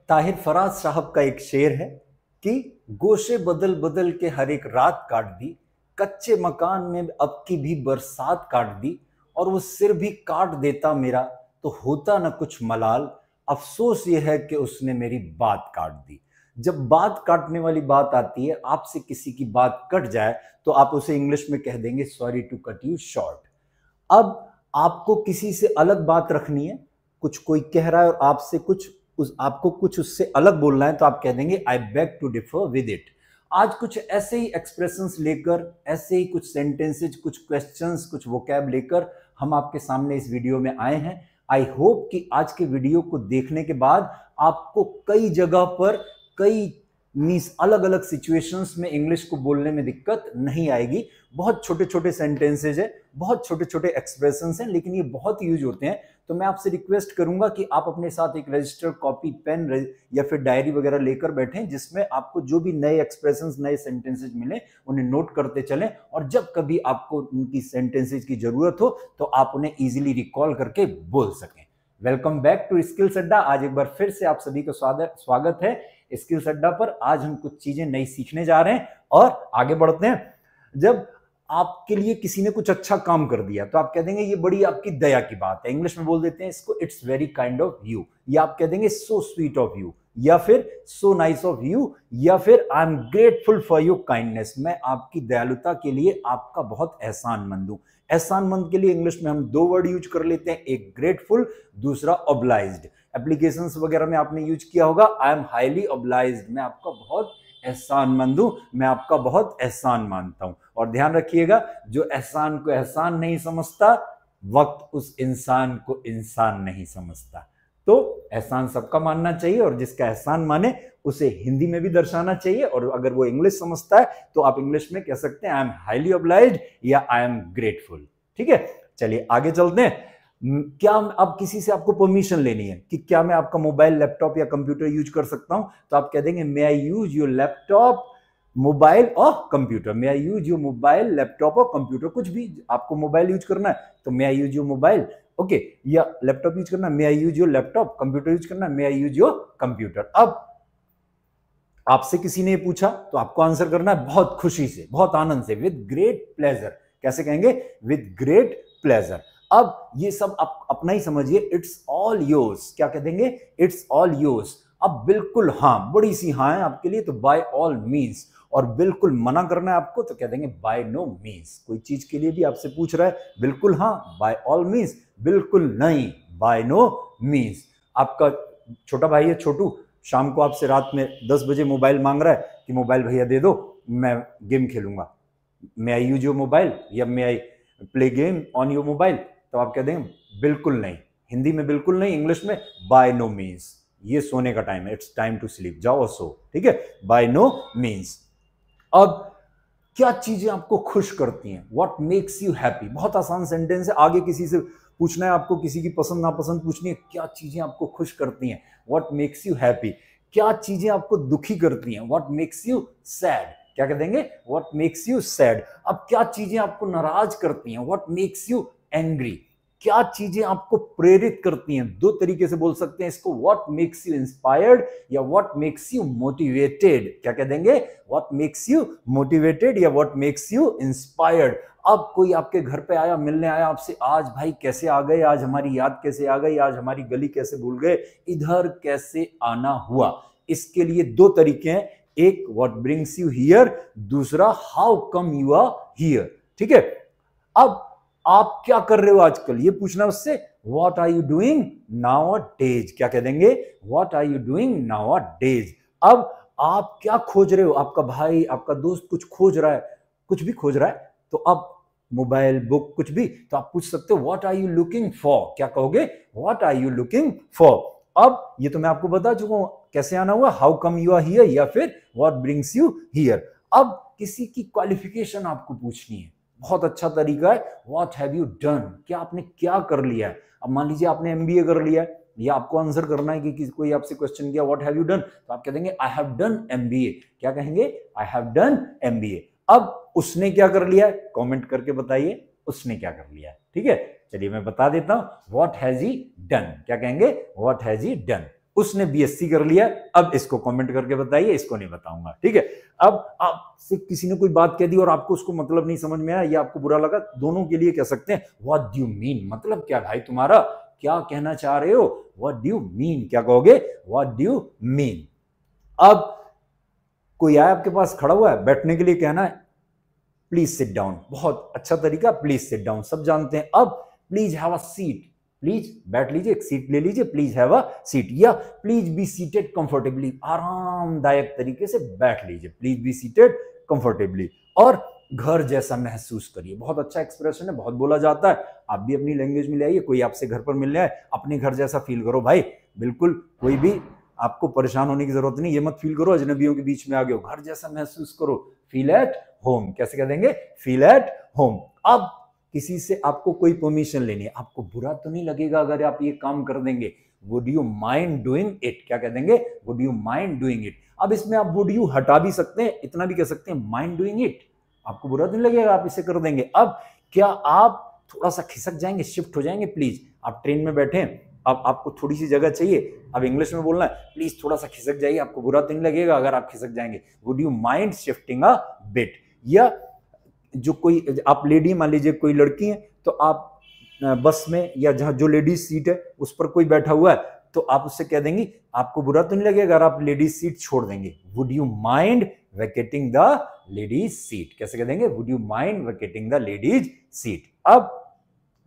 ताहिर फराज साहब का एक शेर है कि गोशे बदल बदल के हर एक रात काट दी, कच्चे मकान में अब की भी बरसात काट दी, और वो सिर भी काट देता मेरा तो होता न कुछ मलाल, अफसोस ये है कि उसने मेरी बात काट दी। जब बात काटने वाली बात आती है, आपसे किसी की बात कट जाए तो आप उसे इंग्लिश में कह देंगे sorry to cut you short. अब आपको किसी से अलग बात रखनी है, कुछ कोई कह रहा है और आपसे कुछ आपको कुछ उससे अलग बोलना है, तो आप कह देंगे I beg to differ with it. आज कुछ ऐसे ही एक्सप्रेशंस लेकर, ऐसे ही कुछ सेंटेंसेज, कुछ क्वेश्चंस, कुछ वोकैब लेकर हम आपके सामने इस वीडियो में आए हैं। आई होप कि आज के वीडियो को देखने के बाद आपको कई जगह पर कई मीन्स अलग अलग सिचुएशंस में इंग्लिश को बोलने में दिक्कत नहीं आएगी। बहुत छोटे छोटे सेंटेंसेज है, बहुत छोटे छोटे एक्सप्रेशंस हैं, लेकिन ये बहुत यूज होते हैं। तो मैं आपसे रिक्वेस्ट करूंगा कि आप अपने साथ एक रजिस्टर, कॉपी, पेन या फिर डायरी वगैरह लेकर बैठें, जिसमें आपको जो भी नए एक्सप्रेशंस, नए सेंटेंसेज मिले उन्हें नोट करते चलें, और जब कभी आपको उनकी सेंटेंसेज की जरूरत हो तो आप उन्हें इजीली रिकॉल करके बोल सकें। वेलकम बैक टू स्किल्स अड्डा। आज एक बार फिर से आप सभी का स्वागत है स्किल्स अड्डा पर। आज हम कुछ चीजें नई सीखने जा रहे हैं और आगे बढ़ते हैं। जब आपके लिए किसी ने कुछ अच्छा काम कर दिया तो आप कह देंगे ये बड़ी आपकी दया की बात है। इंग्लिश में बोल देते हैं इसको it's very kind of you, या आप कह देंगे सो स्वीट ऑफ यू, या फिर सो नाइस ऑफ यू, या फिर I am grateful for your kindness. मैं आपकी दयालुता के लिए आपका बहुत एहसानमंद हूं। एहसानमंद के लिए इंग्लिश में हम दो वर्ड यूज कर लेते हैं, एक ग्रेटफुल, दूसरा ऑब्लाइज्ड। एप्लीकेशंस वगैरह में आपने यूज किया होगा आई एम हाईली ऑब्लाइज्ड, मैं आपका बहुत एहसानमंद हूं, मैं आपका बहुत एहसान मानता हूं। और ध्यान रखिएगा, जो एहसान को एहसान नहीं समझता, वक्त उस इंसान को इंसान नहीं समझता। तो एहसान सबका मानना चाहिए, और जिसका एहसान माने उसे हिंदी में भी दर्शाना चाहिए। और अगर वो इंग्लिश समझता है तो आप इंग्लिश में कह सकते हैं आई एम हाईली ऑब्लाइज्ड या आई एम ग्रेटफुल। ठीक है, चलिए आगे चलते हैं। क्या अब किसी से आपको परमिशन लेनी है कि क्या मैं आपका मोबाइल, लैपटॉप या कंप्यूटर यूज कर सकता हूं, तो आप कह देंगे may I use your laptop, mobile और computer. May I use your mobile, laptop और कंप्यूटर। कुछ भी आपको मोबाइल यूज करना है तो may I use your mobile, okay, या लैपटॉप यूज करना है may I use your laptop, computer use करना है may I use your computer. अब आपसे किसी ने पूछा तो आपको आंसर करना है बहुत खुशी से, बहुत आनंद से, विद ग्रेट प्लेजर। कैसे कहेंगे? With great pleasure. अब ये सब आप अपना ही समझिए, इट्स ऑल योर्स। क्या कह देंगे? It's all yours. अब बिल्कुल हाँ, बड़ी सी हाँ है आपके लिए तो बाय ऑल मीन्स, और बिल्कुल मना करना है आपको तो कह देंगे बाय नो मीन्स। कोई चीज के लिए भी आपसे पूछ रहा है, बिल्कुल हाँ बाय ऑल मीन्स, बिल्कुल नहीं बाय नो मीन्स। आपका छोटा भाई है छोटू, शाम को आपसे रात में 10 बजे मोबाइल मांग रहा है कि मोबाइल भैया दे दो, मैं गेम खेलूंगा। May I use your mobile या may I play game on your mobile, तो आप कह देंगे बिल्कुल नहीं। हिंदी में बिल्कुल नहीं, इंग्लिश में बाय नो मीन्स। ये सोने का टाइम है, इट्स टाइम टू स्लीप, जाओ और सो। ठीक है, बाय नो मीन्स। अब क्या चीजें आपको खुश करती हैं? What makes you happy. बहुत आसान सेंटेंस है, आगे किसी से पूछना है आपको, किसी की पसंद नापसंद पूछनी है। क्या चीजें आपको खुश करती हैं? What makes you happy. क्या चीजें आपको दुखी करती हैं? What makes you sad. क्या कह देंगे? What makes you sad. अब क्या चीजें आपको नाराज करती हैं? What makes you angry. क्या चीजें आपको प्रेरित करती हैं? दो तरीके से बोल सकते हैं इसको, व्हाट मेक्स यू इंस्पायर्ड या व्हाट मेक्स यू मोटिवेटेड। क्या कह देंगे? व्हाट मेक्स यू मोटिवेटेड या व्हाट मेक्स यू इंस्पायर्ड। अब कोई आपके घर पे आया, मिलने आया आपसे, आज भाई कैसे आ गए, आज हमारी याद कैसे आ गई, आज हमारी गली कैसे भूल गए, इधर कैसे आना हुआ। इसके लिए दो तरीके हैं, एक व्हाट ब्रिंग्स यू हियर, दूसरा how come you are here. ठीक है, अब आप क्या कर रहे हो आजकल, ये पूछना उससे। What are you doing nowadays. क्या कह देंगे? What are you doing nowadays. अब आप क्या खोज रहे हो? आपका भाई, आपका दोस्त कुछ खोज रहा है, कुछ भी खोज रहा है, तो अब मोबाइल, बुक, कुछ भी, तो आप पूछ सकते हो what are you looking for. क्या कहोगे? What are you looking for. अब ये तो मैं आपको बता चुका हूं कैसे आना हुआ, how come you are here या फिर व्हाट ब्रिंग्स यू हियर। अब किसी की क्वालिफिकेशन आपको पूछनी है, बहुत अच्छा तरीका है, व्हाट हैव यू डन। क्या आपने क्या कर लिया है। अब मान लीजिए आपने एमबीए कर लिया है, या आपको आंसर करना है कि कोई आपसे क्वेश्चन किया व्हाट हैव यू डन, तो आप कह देंगे आई हैव डन एमबीए। क्या कहेंगे? I have done MBA. अब उसने क्या कर लिया है, कमेंट करके बताइए उसने क्या कर लिया है। ठीक है, चलिए मैं बता देता हूं, व्हाट हैज ही डन। क्या कहेंगे? What has he done. उसने बीएससी कर लिया, अब इसको कमेंट करके बताइए, इसको नहीं बताऊंगा, ठीक है। अब आपसे किसी ने कोई बात कह दी और आपको उसको मतलब नहीं समझ में आया या आपको बुरा लगा, दोनों के लिए कह सकते हैं व्हाट डू यू मीन, मतलब क्या भाई तुम्हारा, क्या कहना चाह रहे हो, व्हाट डू यू मीन, क्या कहोगे, व्हाट डू यू मीन। अब कोई आया आपके पास खड़ा हुआ है, बैठने के लिए कहना है प्लीज सिट डाउन, बहुत अच्छा तरीका, प्लीज सिट डाउन, सब जानते हैं। अब please have a seat, please बैठ लीजिए, एक सीट ले लीजिए, प्लीज हैव अ सीट, या प्लीज बी सीटेड कंफर्टेबली, आरामदायक तरीके से बैठ लीजिए, प्लीज बी सीटेड कंफर्टेबली, और घर जैसा महसूस करिए, बहुत अच्छा एक्सप्रेशन है, बहुत बोला जाता है, आप भी अपनी लैंग्वेज में ले आइए, कोई आपसे घर पर मिलने आए अपने घर जैसा फील करो भाई, बिल्कुल कोई भी आपको परेशान होने की जरूरत नहीं, ये मत फील करो अजनबियों के बीच में आ गए हो, घर जैसा महसूस करो, फील एट होम, कैसे कह देंगे, फील एट होम। अब किसी से आपको कोई परमिशन लेनी है, आपको बुरा तो नहीं लगेगा अगर आप ये काम कर देंगे, would you mind doing it, क्या कह देंगे, would you mind doing it. अब इसमें आप वुड यू हटा भी सकते हैं, इतना भी कह सकते हैं माइंड डूइंग इट, आपको बुरा तो नहीं लगेगा, आप इसे कर देंगे। अब क्या आप थोड़ा सा खिसक जाएंगे, शिफ्ट हो जाएंगे, प्लीज, आप ट्रेन में बैठे हैं, अब आपको थोड़ी सी जगह चाहिए, अब इंग्लिश में बोलना है, प्लीज थोड़ा सा खिसक जाइए, आपको बुरा तो नहीं लगेगा अगर आप खिसक जाएंगे, would you mind shifting a bit. या जो कोई आप लेडी, मान लीजिए कोई लड़की है, तो आप बस में या जहां जो लेडीज सीट है उस पर कोई बैठा हुआ है, तो आप उससे कह देंगी आपको बुरा तो नहीं लगेगा अगर आप लेडीज सीट छोड़ देंगे, would you mind vacating the ladies seat, कैसे कह देंगे, would you mind vacating the ladies seat. अब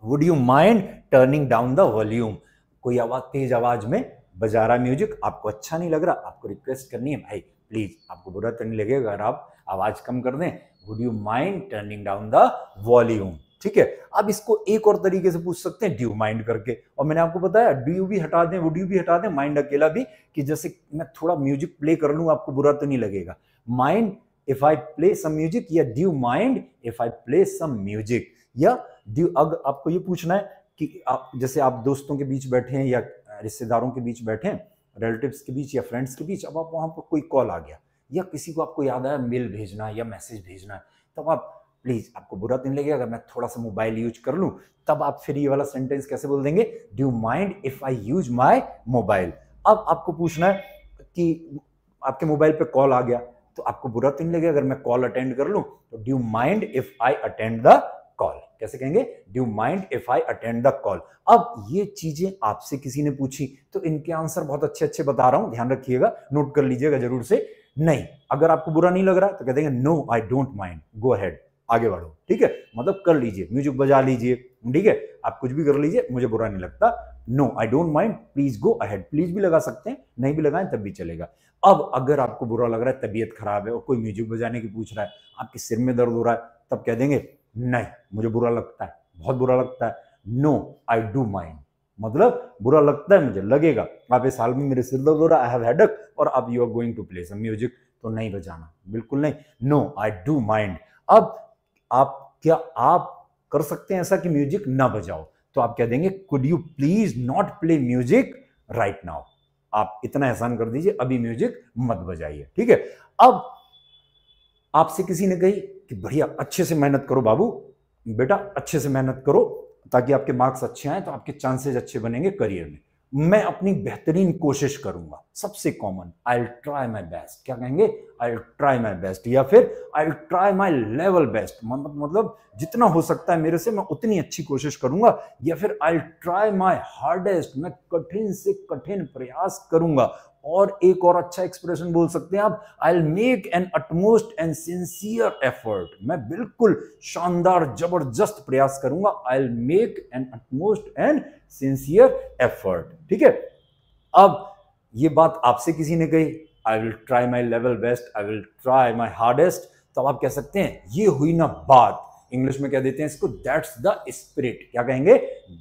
would you mind turning down the volume, कोई आवाज तेज आवाज में बजा रहा म्यूजिक, आपको अच्छा नहीं लग रहा, आपको रिक्वेस्ट करनी है भाई प्लीज, आपको बुरा तो नहीं लगेगा अगर आप आवाज कम कर दें, would you mind turning down the volume, ठीक है। अब इसको एक और तरीके से पूछ सकते हैं, डू यू माइंड करके, और मैंने आपको बताया डू यू भी हटा दें, वुड यू भी हटा दें, माइंड अकेला भी, कि जैसे मैं थोड़ा म्यूजिक प्ले कर लूं आपको बुरा तो नहीं लगेगा, mind if I play some music, या do you mind if I play some music, या ड्यू। अगर आपको ये पूछना है कि आप जैसे आप दोस्तों के बीच बैठे हैं या रिश्तेदारों के बीच बैठे हैं, रिलेटिव्स के बीच या फ्रेंड्स के बीच, अब आप वहां पर कोई कॉल आ गया या किसी को आपको याद आया मेल भेजना है या मैसेज भेजना है, तब आप प्लीज, आपको बुरा तो नहीं लगेगा अगर मैं थोड़ा सा मोबाइल यूज कर लूं, तब आप फिर ये वाला सेंटेंस कैसे बोल देंगे, do you mind if I use my mobile. अब आपको पूछना है कि आपके मोबाइल पे कॉल आ गया, तो आपको बुरा तो नहीं लगेगा अगर मैं कॉल अटेंड कर लूं, तो do you mind if I attend the call, कैसे कहेंगे, do you mind if I attend the call. अब ये चीजें आपसे किसी ने पूछी तो इनके आंसर बहुत अच्छे अच्छे बता रहा हूं, ध्यान रखिएगा, नोट कर लीजिएगा जरूर से। नहीं, अगर आपको बुरा नहीं लग रहा तो कह देंगे no I don't mind, go ahead, आगे बढ़ो, ठीक है, मतलब कर लीजिए, म्यूजिक बजा लीजिए, ठीक है, आप कुछ भी कर लीजिए, मुझे बुरा नहीं लगता, no I don't mind, please go ahead, please भी लगा सकते हैं, नहीं भी लगाएं तब भी चलेगा। अब अगर आपको बुरा लग रहा है, तबीयत खराब है और कोई म्यूजिक बजाने की पूछ रहा है, आपके सिर में दर्द हो रहा है, तब कह देंगे नहीं मुझे बुरा लगता है, बहुत बुरा लगता है, नो आई डू माइंड, मतलब बुरा लगता है मुझे, लगेगा, आप इस हाल में मेरे सिर दर्द हो रहा है, आई हैव हेडेक, और अब you are going to play some music, तो नहीं बजाना, बिल्कुल नहीं, नो आई डू माइंड। अब क्या आप कर सकते हैं ऐसा कि म्यूजिक ना बजाओ, तो आप कह देंगे could you please not play music right now, आप इतना एहसान कर दीजिए, अभी म्यूजिक मत बजाइए, ठीक है। अब आपसे किसी ने कही कि बढ़िया अच्छे से मेहनत करो बाबू, बेटा अच्छे से मेहनत करो ताकि आपके मार्क्स अच्छे आए, तो आपके चांसेस अच्छे बनेंगे करियर में, मैं अपनी बेहतरीन कोशिश करूंगा, सबसे common, I will try my best, क्या कहेंगे, I will try my best, या फिर I will try my level best, मतलब जितना हो सकता है मेरे से मैं उतनी अच्छी कोशिश करूंगा, या फिर I will try my hardest, मैं कठिन से कठिन प्रयास करूंगा। और एक और अच्छा एक्सप्रेशन बोल सकते हैं आप, I will make an utmost and sincere effort, मैं बिल्कुल शानदार जबरदस्त प्रयास करूंगा, I will make an utmost and sincere effort, ठीक है। अब ये बात आपसे किसी ने कही, I will try my level best, I will try my hardest, तो आप कह सकते हैं ये हुई ना बात, इंग्लिश में कह देते हैं इसको दैट्स द स्पिरिट, क्या कहेंगे,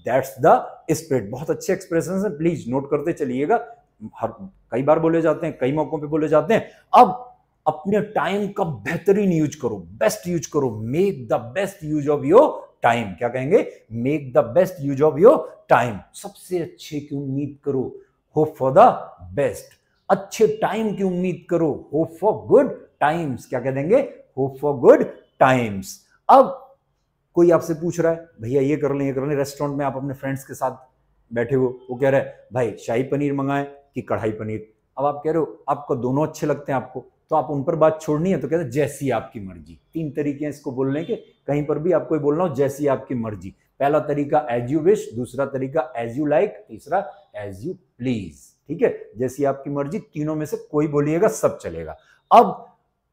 दैट्स द स्पिरिट। बहुत अच्छे एक्सप्रेशन है, प्लीज नोट करते चलिएगा, कई बार बोले जाते हैं, कई मौकों पे बोले जाते हैं। अब अपने टाइम का बेहतरीन यूज करो, बेस्ट यूज करो, make the best use of your time, क्या कहेंगे, make the best use of your time, सबसे अच्छे की उम्मीद करो, होप फॉर द बेस्ट, अच्छे टाइम की उम्मीद करो, होप फॉर गुड टाइम्स, क्या कह देंगे, होप फॉर गुड टाइम्स। अब कोई आपसे पूछ रहा है भैया ये कर लें, रेस्टोरेंट में आप अपने फ्रेंड्स के साथ बैठे हो, वो कह रहा है भाई शाही पनीर मंगाएं कि कढ़ाई पनीर। अब आप कह रहे हो आपको दोनों अच्छे लगते हैं आपको, तो आप उन पर बात छोड़नी है तो कहते हैं जैसी आपकी मर्जी। 3 तरीके हैं इसको बोलने के, कहीं पर भी आपको बोलना हो जैसी आपकी मर्जी। पहला तरीका एज यू विश, दूसरा तरीका एज यू लाइक, तीसरा एज यू प्लीज। ठीक है, जैसी आपकी मर्जी, तीनों में से कोई बोलिएगा सब चलेगा। अब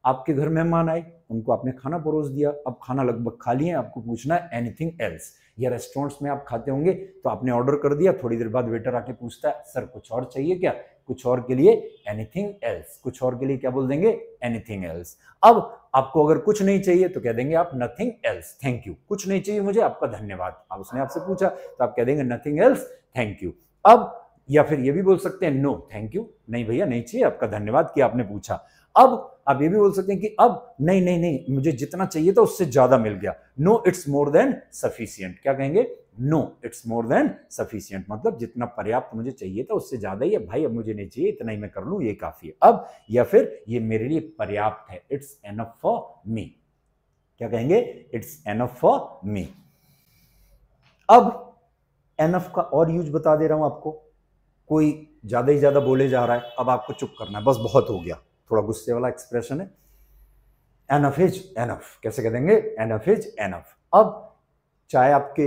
आपके घर मेहमान आए, उनको आपने खाना परोस दिया, अब खाना लगभग खा लिए, आपको पूछना है एनीथिंग एल्स। या रेस्टोरेंट्स में आप खाते होंगे तो आपने ऑर्डर कर दिया, थोड़ी देर बाद वेटर आके पूछता है सर कुछ और चाहिए क्या? कुछ और के लिए एनीथिंग एल्स, कुछ और के लिए क्या बोल देंगे? Anything else. अब आपको अगर कुछ नहीं चाहिए तो कह देंगे आप नथिंग एल्स थैंक यू। कुछ नहीं चाहिए मुझे, आपका धन्यवाद। अब उसने आपसे पूछा तो आप कह देंगे नथिंग एल्स थैंक यू। अब या फिर ये भी बोल सकते हैं नो थैंक यू, नहीं भैया नहीं चाहिए, आपका धन्यवाद कि आपने पूछा। अब आप ये भी बोल सकते हैं कि अब नहीं नहीं नहीं मुझे जितना चाहिए था उससे ज्यादा मिल गया, no it's more than sufficient. क्या कहेंगे? No it's more than sufficient, मतलब जितना पर्याप्त मुझे चाहिए था उससे ज्यादा ही है भाई, अब मुझे नहीं चाहिए, इतना ही मैं कर लूं, ये काफी है। अब या फिर ये मेरे लिए पर्याप्त है, इट्स एनफ फॉर मी। क्या कहेंगे? It's enough for me. अब एनफ का और यूज बता दे रहा हूं आपको। कोई ज्यादा ही ज्यादा बोले जा रहा है, अब आपको चुप करना है, बस बहुत हो गया, थोड़ा गुस्से वाला एक्सप्रेशन है। एनफ इज एनफ, कैसे कह देंगे? Enough is enough. अब चाय आपके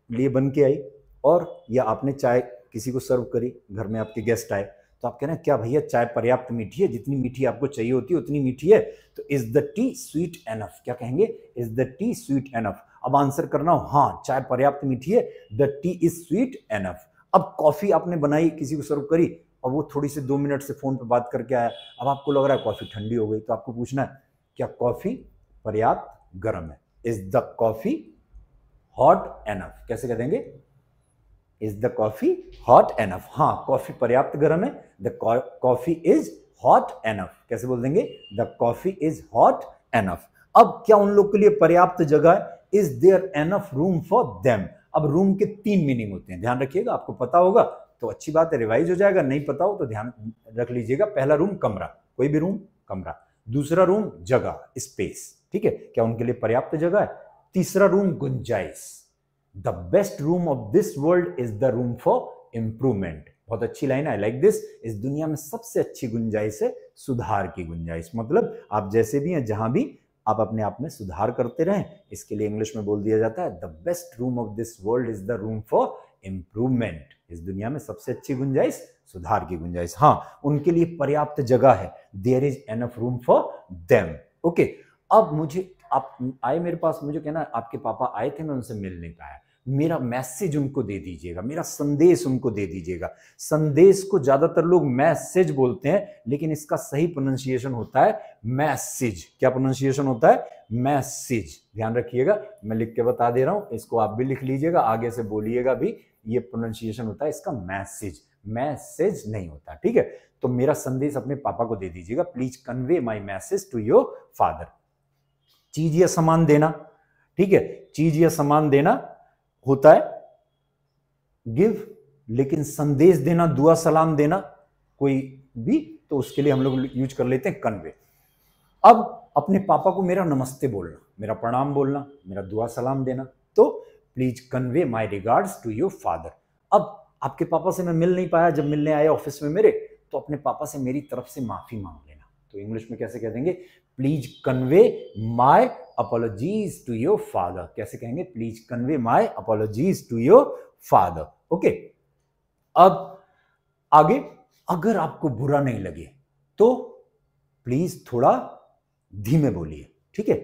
लिए बन के आई और या आपने चाय किसी को सर्व करी, घर में आपके गेस्ट आए, तो आप कह रहे हैं क्या भैया चाय पर्याप्त मीठी है, जितनी मीठी आपको चाहिए होती है उतनी मीठी है, तो is the T sweet enough? क्या कहेंगे? Is the T sweet enough. अब आंसर करना हो हाँ चाय पर्याप्त मीठी है, the T is sweet enough. अब कॉफी आपने बनाई, किसी को सर्व करी और वो थोड़ी सी 2 मिनट से फोन पे बात करके आया, अब आपको लग रहा है कॉफी ठंडी हो गई, तो आपको पूछना है क्या कॉफी पर्याप्त गर्म है? Is the coffee hot enough? कैसे कह देंगे? Is the coffee hot enough? हाँ कॉफी पर्याप्त गर्म है, the coffee is hot enough. कैसे बोल देंगे? The coffee is hot enough. अब क्या उन लोग के लिए पर्याप्त जगह है? Is there enough room for them? अब रूम के 3 मीनिंग होते हैं, ध्यान रखिएगा, आपको पता होगा तो अच्छी बात है, रिवाइज हो जाएगा, नहीं पता हो तो ध्यान रख लीजिएगा। पहला रूम कमरा, कोई भी रूम कमरा। दूसरा रूम जगह स्पेस, ठीक है, क्या उनके लिए पर्याप्त जगह है? तीसरा रूम गुंजाइश, the best room of this world is the room for improvement. बहुत अच्छी लाइन है, आई लाइक दिस। इस दुनिया में सबसे अच्छी गुंजाइश है सुधार की गुंजाइश, मतलब आप जैसे भी हैं जहां भी आप अपने आप में सुधार करते रहें, इसके लिए इंग्लिश में बोल दिया जाता है the best room of this world is the room for improvement. इस दुनिया में सबसे अच्छी गुंजाइश सुधार की गुंजाइश। हाँ उनके लिए पर्याप्त जगह है, there is enough room for them. Okay, अब मुझे आप आए मेरे पास, मुझे कहना आपके पापा आए थे, मैं उनसे मिल नहीं पाया, मेरा मैसेज उनको दे दीजिएगा, मेरा संदेश उनको दे दीजिएगा। संदेश को ज्यादातर लोग मैसेज बोलते हैं, लेकिन इसका सही प्रोनाउंसिएशन होता है मैसेज। क्या प्रोनाउंसिएशन होता है? मैसेज। ध्यान रखिएगा, मैं लिख के बता दे रहा हूं, इसको आप भी लिख लीजिएगा, आगे से बोलिएगा भी, ये प्रोनाउंसिएशन होता है इसका मैसेज, मैसेज नहीं होता, ठीक है। तो मेरा संदेश अपने पापा को दे दीजिएगा, please convey my message to your father. चीज या सामान देना, ठीक है, चीज या सामान देना होता है गिव, लेकिन संदेश देना, दुआ सलाम देना कोई भी, तो उसके लिए हम लोग यूज कर लेते हैं कन्वे। अब अपने पापा को मेरा नमस्ते बोलना, मेरा प्रणाम बोलना, मेरा दुआ सलाम देना, तो please convey my regards to your father. अब आपके पापा से मैं मिल नहीं पाया, जब मिलने आए ऑफिस में मेरे, तो अपने पापा से मेरी तरफ से माफी मांग लेना। तो इंग्लिश में कैसे कह देंगे? Please convey my apologies to your father. कैसे कहेंगे? Please convey my apologies to your father. Okay, अब आगे, अगर आपको बुरा नहीं लगे तो प्लीज थोड़ा धीमे बोलिए, ठीक है।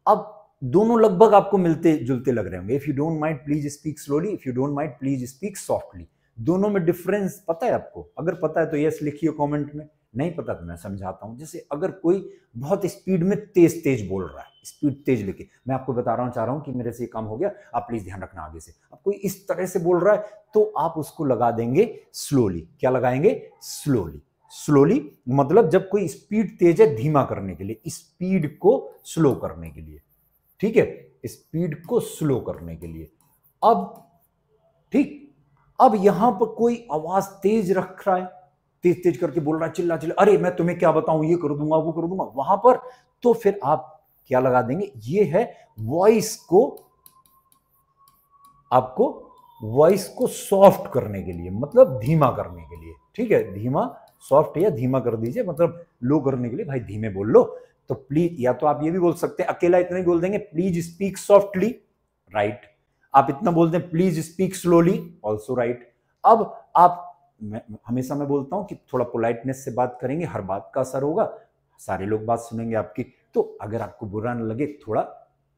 अब दोनों लगभग आपको मिलते जुलते लग रहे होंगे। If you don't mind please speak slowly, if you don't mind please speak softly. दोनों में डिफरेंस पता है आपको? अगर पता है तो यस लिखिए कमेंट में, नहीं पता तो मैं समझाता हूं। जैसे अगर कोई बहुत स्पीड में तेज तेज बोल रहा है, स्पीड तेज लेके, मैं आपको बता रहा हूं, चाह रहा हूं कि मेरे से ये काम हो गया, आप प्लीज ध्यान रखना आगे से। अब कोई इस तरह से बोल रहा है तो आप उसको लगा देंगे स्लोली। क्या लगाएंगे? स्लोली। स्लोली मतलब जब कोई स्पीड तेज है, धीमा करने के लिए, स्पीड को स्लो करने के लिए, ठीक है, स्पीड को स्लो करने के लिए। अब ठीक, अब यहां पर कोई आवाज तेज रख रहा है, तेज तेज करके बोल रहा है, चिल्ला चिल्ला, अरे मैं तुम्हें क्या बताऊं, ये कर दूंगा वो कर दूंगा, वहां पर तो फिर आप क्या लगा देंगे? ये है वॉइस को, आपको वॉइस को सॉफ्ट करने के लिए, मतलब धीमा करने के लिए, ठीक है, धीमा सॉफ्ट या धीमा कर दीजिए, मतलब लो करने के लिए भाई धीमे बोल लो। तो प्लीज, या तो आप ये भी बोल सकते हैं, अकेला इतना ही बोल देंगे, प्लीज स्पीक सॉफ्टली, राइट। आप इतना बोलते हैं, please speak slowly, also right. अब आप, हमेशा मैं बोलता हूं कि थोड़ा पोलाइटनेस से बात करेंगे, हर बात का असर होगा, सारे लोग बात सुनेंगे आपकी। तो अगर आपको बुरा ना लगे, थोड़ा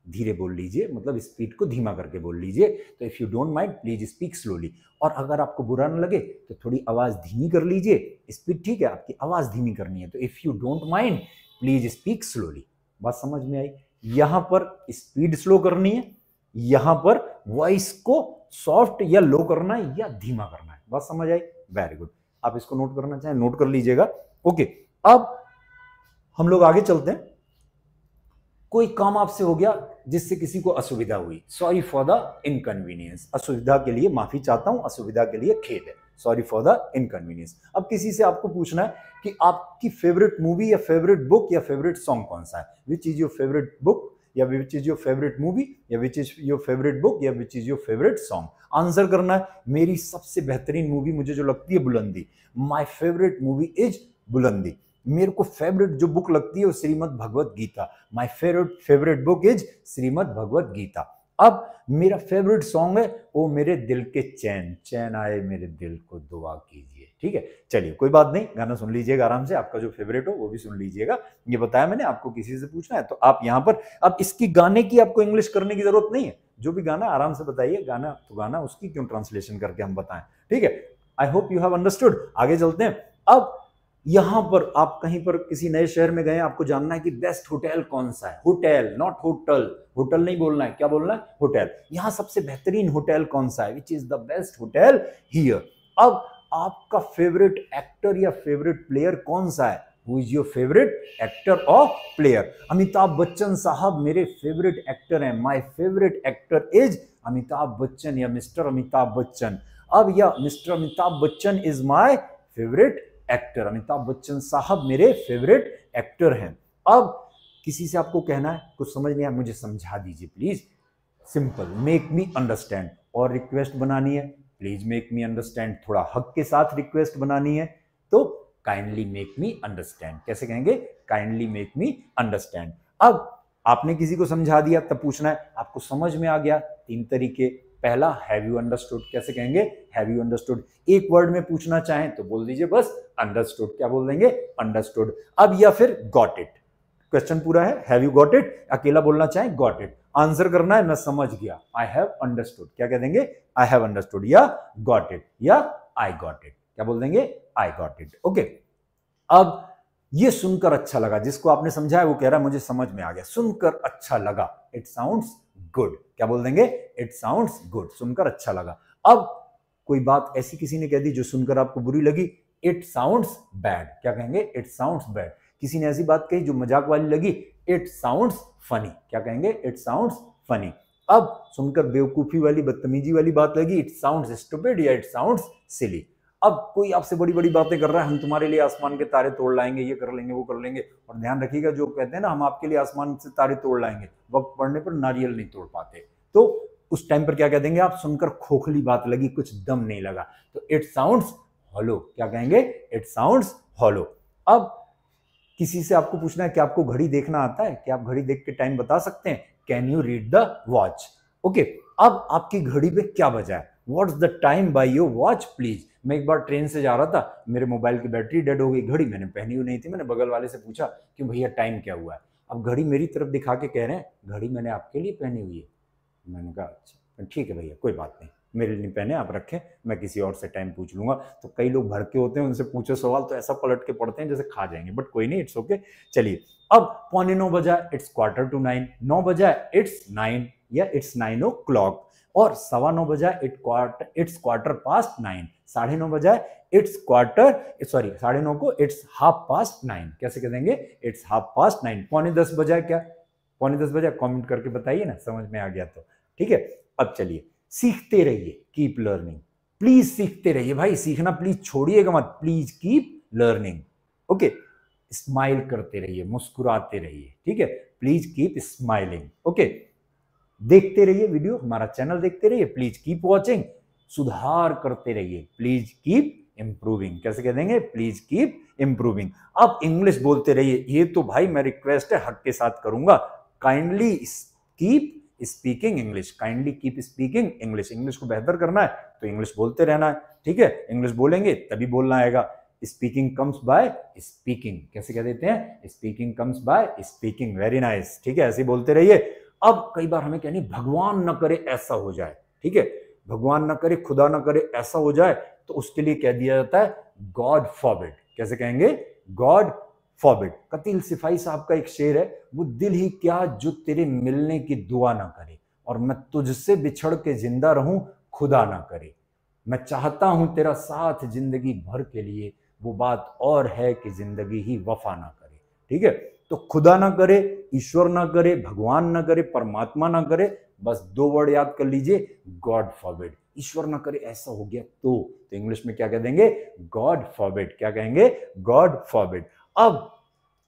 धीरे बोल लीजिए, मतलब स्पीड को धीमा करके बोल लीजिए। तो if you don't mind please speak slowly. और अगर आपको बुरा ना लगे तो थोड़ी आवाज धीमी कर लीजिए, स्पीड ठीक है, आपकी आवाज धीमी करनी है, तो if you don't mind please speak slowly. बात समझ में आई? यहां पर स्पीड स्लो करनी है, यहां पर वॉइस को सॉफ्ट या लो करना है या धीमा करना है। बात समझ आई? Very good. आप इसको नोट करना चाहें नोट कर लीजिएगा। ओके, अब हम लोग आगे चलते हैं। कोई काम आपसे हो गया जिससे किसी को असुविधा हुई, सॉरी फॉर द इनकन्वीनियंस, असुविधा के लिए माफी चाहता हूं, असुविधा के लिए खेद है, सॉरी फॉर द इनकन्वीनियंस। अब किसी से आपको पूछना है कि आपकी फेवरेट मूवी या फेवरेट बुक या फेवरेट सॉन्ग कौन सा है, which is your favourite book या which is your favourite movie या which is your favourite book या which is your favourite song. Answer करना है, मेरी सबसे बेहतरीन मूवी मुझे जो लगती है बुलंदी, माई फेवरेट मूवी इज बुलंदी। मेरे को फेवरेट जो बुक लगती है वो Shrimad Bhagavad Gita, my favourite book is Shrimad Bhagavad Gita. अब मेरा फेवरेट सॉन्ग है वो मेरे दिल के चैन, चैन आए मेरे दिल को दुआ कीजिए। ठीक है, चलिए कोई बात नहीं, गाना सुन लीजिएगा आराम से, आपका जो फेवरेट हो वो भी सुन लीजिएगा। ये बताया मैंने, आपको किसी से पूछना है तो आप यहाँ पर, अब इसकी गाने की आपको इंग्लिश करने की जरूरत नहीं है, जो भी गाना आराम से बताइए, गाना तो गाना, उसकी क्यों ट्रांसलेशन करके हम बताएं। ठीक है, I hope you have understood. आगे चलते हैं। अब यहां पर आप कहीं पर किसी नए शहर में गए, आपको जानना है कि बेस्ट होटल कौन सा है, होटल नॉट होटल, होटल नहीं बोलना है, क्या बोलना है, होटल। यहां सबसे बेहतरीन होटल कौन सा है, which is the best hotel here. अब आपका फेवरेट एक्टर या फेवरेट प्लेयर कौन सा है, who is your favourite actor और प्लेयर। अमिताभ बच्चन साहब मेरे फेवरेट एक्टर हैं, my favourite actor is Amitabh Bachchan या मिस्टर अमिताभ बच्चन। अब या mister Amitabh Bachchan is my favourite actor, Amitabh Bachchan साहब मेरे फेवरेट एक्टर हैं। अब किसी से आपको कहना है, कुछ समझ नहीं आया, मुझे समझा दीजिए please, simple, make me understand. और रिक्वेस्ट बनानी है, प्लीज मेक मी अंडरस्टैंड, थोड़ा हक के साथ रिक्वेस्ट बनानी है तो काइंडली मेक मी अंडरस्टैंड। कैसे कहेंगे, काइंडली मेक मी अंडरस्टैंड। अब आपने किसी को समझा दिया, तब पूछना है आपको समझ में आ गया, 3 तरीके। पहला, हैव यू अंडरस्टूड, कैसे कहेंगे, हैव यू अंडरस्टूड। एक वर्ड में पूछना चाहें तो बोल दीजिए बस अंडरस्टूड, क्या बोल देंगे, अंडरस्टूड। अब या फिर गॉट इट, क्वेश्चन पूरा है, हैव यू गॉट इट, अकेला बोलना चाहें गॉट इट, आंसर करना है मैं समझ गया, आई हैव अंडरस्टूड, क्या कह देंगे, आई हैव अंडरस्टूड या गॉट इट या आई गॉट इट, क्या बोल देंगे, आई गॉट इट। ओके, अब ये सुनकर अच्छा लगा, जिसको आपने समझाया वो कह रहा है मुझे समझ में आ गया, सुनकर अच्छा लगा, इट साउंड्स गुड, क्या बोल देंगे, इट साउंड्स गुड, सुनकर अच्छा लगा। अब कोई बात ऐसी किसी ने कह दी जो सुनकर आपको बुरी लगी, इट साउंड्स बैड, क्या कहेंगे, इट साउंड्स बैड। किसी ने ऐसी बात कही जो मजाक वाली लगी, इट साउंड्स फनी, क्या कहेंगे, इट साउंड्स फनी। अब सुनकर बेवकूफी वाली बदतमीजी वाली बात लगी, इट साउंड्स स्टूपिड या इट साउंड्स सिली। अब कोई आपसे बड़ी बड़ी बातें कर रहा है, हम तुम्हारे लिए आसमान के तारे तोड़ लाएंगे, ये कर लेंगे वो कर लेंगे, और ध्यान रखिएगा जो कहते हैं ना हम आपके लिए आसमान से तारे तोड़ लाएंगे, वक्त पड़ने पर नारियल नहीं तोड़ पाते, तो उस टाइम पर क्या कह देंगे आप, सुनकर खोखली बात लगी, कुछ दम नहीं लगा, तो इट साउंड्स हॉलो, क्या कहेंगे, इट साउंड्स हॉलो। अब किसी से आपको पूछना है कि आपको घड़ी देखना आता है, क्या आप घड़ी देख के टाइम बता सकते हैं, can you read the watch. Okay, अब आपकी घड़ी पे क्या बजा है, what's the time by your watch please. मैं एक बार ट्रेन से जा रहा था, मेरे मोबाइल की बैटरी डेड हो गई, घड़ी मैंने पहनी हुई नहीं थी, मैंने बगल वाले से पूछा कि भैया टाइम क्या हुआ है। अब घड़ी मेरी तरफ दिखा के कह रहे हैं घड़ी मैंने आपके लिए पहनी हुई है। मैंने कहा अच्छा ठीक है भैया, कोई बात नहीं, मेरे लिए पहने, आप रखें, मैं किसी और से टाइम पूछ लूंगा। तो कई लोग भड़के होते हैं, उनसे पूछो सवाल तो ऐसा पलट के पढ़ते हैं जैसे खा जाएंगे, बट कोई नहीं, इट्स ओके। चलिए, अब 8:45 बजा, इट्स 8:45, 9 बजा, इट्स 9 या इट्स 9 o'clock, और 9:15 बजा, इट्स 9:15, 9:30 बजा, इट्स 9:30 को इट्स 9:30, कैसे कह देंगे, इट्स 9:30। 9:45 बजा, क्या 9:45 बजा, कमेंट करके बताइए ना, समझ में आ गया तो ठीक है। अब चलिए, सीखते रहिए, कीप लर्निंग, प्लीज सीखते रहिए भाई, सीखना प्लीज छोड़िएगा मत, please keep learning. Okay, smile करते रहिए, मुस्कुराते रहिए, ठीक है, प्लीज कीप स्माइलिंग। ओके, देखते रहिए वीडियो, हमारा चैनल देखते रहिए, प्लीज कीप वॉचिंग, सुधार करते रहिए, प्लीज कीप इम्प्रूविंग। कैसे कह देंगे? Please keep improving. अब इंग्लिश बोलते रहिए, ये तो भाई मैं रिक्वेस्ट है हक के साथ करूंगा, kindly keep speaking English, kindly keep speaking English. English को बेहतर करना है तो इंग्लिश बोलते रहना है, ठीक है? इंग्लिश बोलेंगे तभी बोलना आएगा। स्पीकिंग कम्स बाय स्पीकिंग, कैसे कह देते हैं? Speaking comes by speaking. Very nice, ठीक है? ऐसे बोलते रहिए। अब कई बार हमें कहनी भगवान ना करे ऐसा हो जाए, ठीक है? भगवान ना करे, खुदा ना करे ऐसा हो जाए, तो उसके लिए कह दिया जाता है गॉड फॉरबिड। कैसे कहेंगे? God forbid. कतील सिपाही साहब का एक शेर है, वो दिल ही क्या जो तेरे मिलने की दुआ ना करे, और मैं तुझसे बिछड़ के जिंदा रहूं खुदा ना करे। मैं चाहता हूं तेरा साथ जिंदगी भर के लिए, वो बात और है कि जिंदगी ही वफा ना करे। ठीक है? तो खुदा ना करे, ईश्वर ना करे, भगवान ना करे, परमात्मा ना करे, बस दो वर्ड याद कर लीजिए, गॉड फॉरबिड। ईश्वर ना करे ऐसा हो गया तो इंग्लिश में क्या कह देंगे? God forbid. क्या कहेंगे? God forbid. अब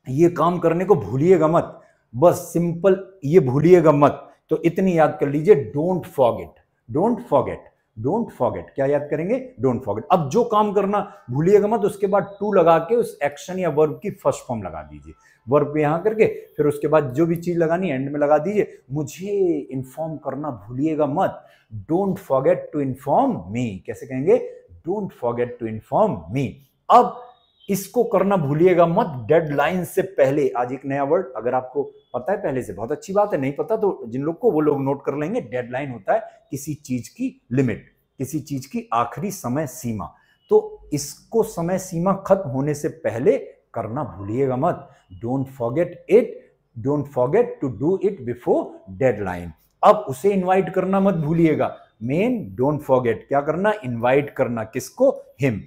ये काम करने को भूलिएगा मत, बस सिंपल ये भूलिएगा मत। तो इतनी याद कर लीजिए, don't forget, don't forget, don't forget. क्या याद करेंगे? Don't forget. अब जो काम करना भूलिएगा मत, उसके बाद टू लगा के उस एक्शन या वर्ब की फर्स्ट फॉर्म लगा दीजिए, वर्ब पे यहां करके, फिर उसके बाद जो भी चीज लगानी एंड में लगा दीजिए। मुझे इन्फॉर्म करना भूलिएगा मत, don't forget to inform me. कैसे कहेंगे? Don't forget to inform me. अब इसको करना भूलिएगा मत डेडलाइन से पहले। आज एक नया वर्ड, अगर आपको पता है पहले से बहुत अच्छी बात है, नहीं पता तो जिन लोग को वो लोग नोट कर लेंगे। डेडलाइन होता है किसी चीज की लिमिट, किसी चीज की आखिरी समय सीमा। तो इसको समय सीमा खत्म होने से पहले करना भूलिएगा मत। Don't forget it, don't forget to do it before deadline. अब उसे इनवाइट करना मत भूलिएगा। मेन डोंट फॉरगेट क्या करना? इनवाइट करना। किसको? हिम।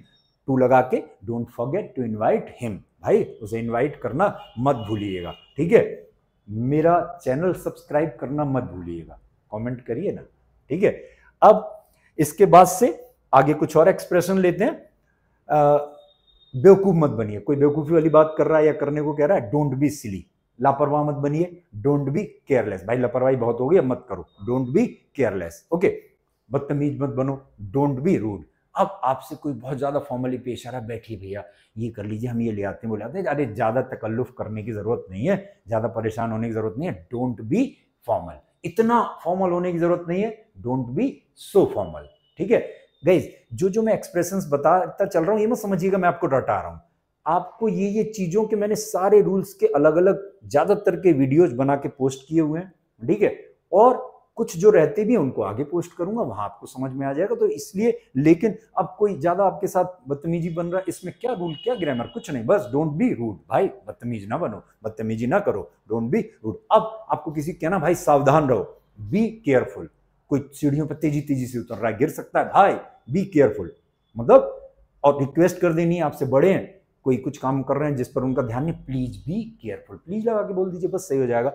टू लगा के don't forget to invite him. भाई उसे इनवाइट करना मत भूलिएगा, ठीक है? मेरा चैनल सब्सक्राइब करना मत भूलिएगा, कमेंट करिए ना, ठीक है? अब इसके बाद से आगे कुछ और एक्सप्रेशन लेते हैं। बेवकूफ मत बनिए। कोई बेवकूफी वाली बात कर रहा है या करने को कह रहा है, डोंट बी सिली। लापरवाह मत बनिए, डोंट बी केयरलेस। भाई लापरवाही बहुत हो गई, अब मत करो, डोंट बी केयरलेस। ओके? बदतमीज मत बनो, डोंट बी रूड। अब आपसे कोई बहुत ज्यादा फॉर्मली पेश आ रहा है, बैठिए भैया ये कर लीजिए, हम ये ले आते हैं, बोले आते हैं। अरे ज्यादा तकल्लुफ करने की जरूरत नहीं है, ज्यादा परेशान होने की जरूरत नहीं है, डोंट बी फॉर्मल। इतना फॉर्मल होने की जरूरत नहीं है, डोंट बी सो फॉर्मल, ठीक है? गाइज जो मैं एक्सप्रेशंस बताता चल रहा हूं, ये मत समझिएगा मैं आपको डटा रहा हूं। आपको ये चीजों के मैंने सारे रूल्स के अलग अलग ज्यादातर के वीडियोज बना के पोस्ट किए हुए हैं, ठीक है? और कुछ जो रहते भी हैं उनको आगे पोस्ट करूंगा, वहां आपको समझ में आ जाएगा। तो इसलिए, लेकिन अब कोई ज्यादा आपके साथ बदतमीजी बन रहा है, इसमें क्या रूल क्या ग्रामर, कुछ नहीं, बस डोंट बी रूड। भाई बदतमीज ना बनो, बदतमीजी ना करो, डोंट बी रूड। अब आपको किसी कहना भाई सावधान रहो, बी केयरफुल। कोई सीढ़ियों पर तेजी तेजी से उतर रहा है, गिर सकता है, भाई बी केयरफुल। मतलब और रिक्वेस्ट कर देनी है, आपसे बड़े हैं, कोई कुछ काम कर रहे हैं जिस पर उनका ध्यान नहीं, प्लीज बी केयरफुल। प्लीज लगा के बोल दीजिए, बस सही हो जाएगा।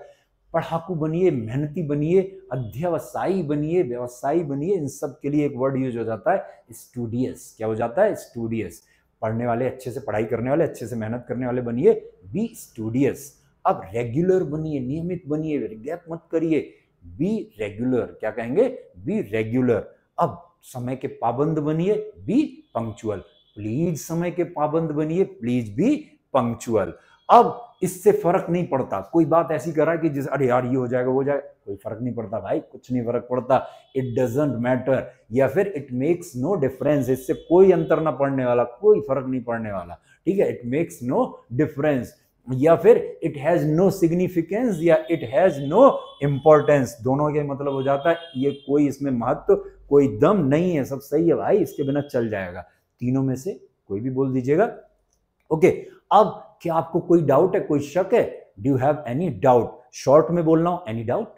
पढ़ाकू बनिए, मेहनती बनिए, अध्यवसायी बनिए, व्यवसायी बनिए, इन सब के लिए एक वर्ड यूज हो जाता है स्टूडियस। क्या हो जाता है? स्टूडियस। पढ़ने वाले, अच्छे से पढ़ाई करने वाले, अच्छे से मेहनत करने वाले बनिए, बी स्टूडियस। अब रेगुलर बनिए, नियमित बनिए, गैप मत करिए, बी रेगुलर। क्या कहेंगे? Be regular. अब समय के पाबंद बनिए, बी पंक्चुअल। प्लीज समय के पाबंद बनिए, प्लीज बी पंक्चुअल। अब इससे फर्क नहीं पड़ता, कोई बात ऐसी कर रहा है कि जिस अरे यार ये हो जाएगा वो हो जाएगा, कोई फर्क नहीं पड़ता भाई, कुछ नहीं फर्क पड़ता। इट डजंट मैटर, या फिर इट मेक्स नो डिफरेंस। इससे कोई अंतर ना पड़ने वाला, कोई फर्क नहीं पड़ने वाला, ठीक है? इट मेक्स नो डिफरेंस, या फिर इट हैज नो सिग्निफिकेंस, या इट हैज नो इंपॉर्टेंस। दोनों के मतलब हो जाता है ये, कोई इसमें महत्व, कोई दम नहीं है, सब सही है भाई, इसके बिना चल जाएगा। तीनों में से कोई भी बोल दीजिएगा। ओके? अब क्या आपको कोई डाउट है, कोई शक है? Do you have any doubt? Short में बोल रहा हूं, एनी डाउट?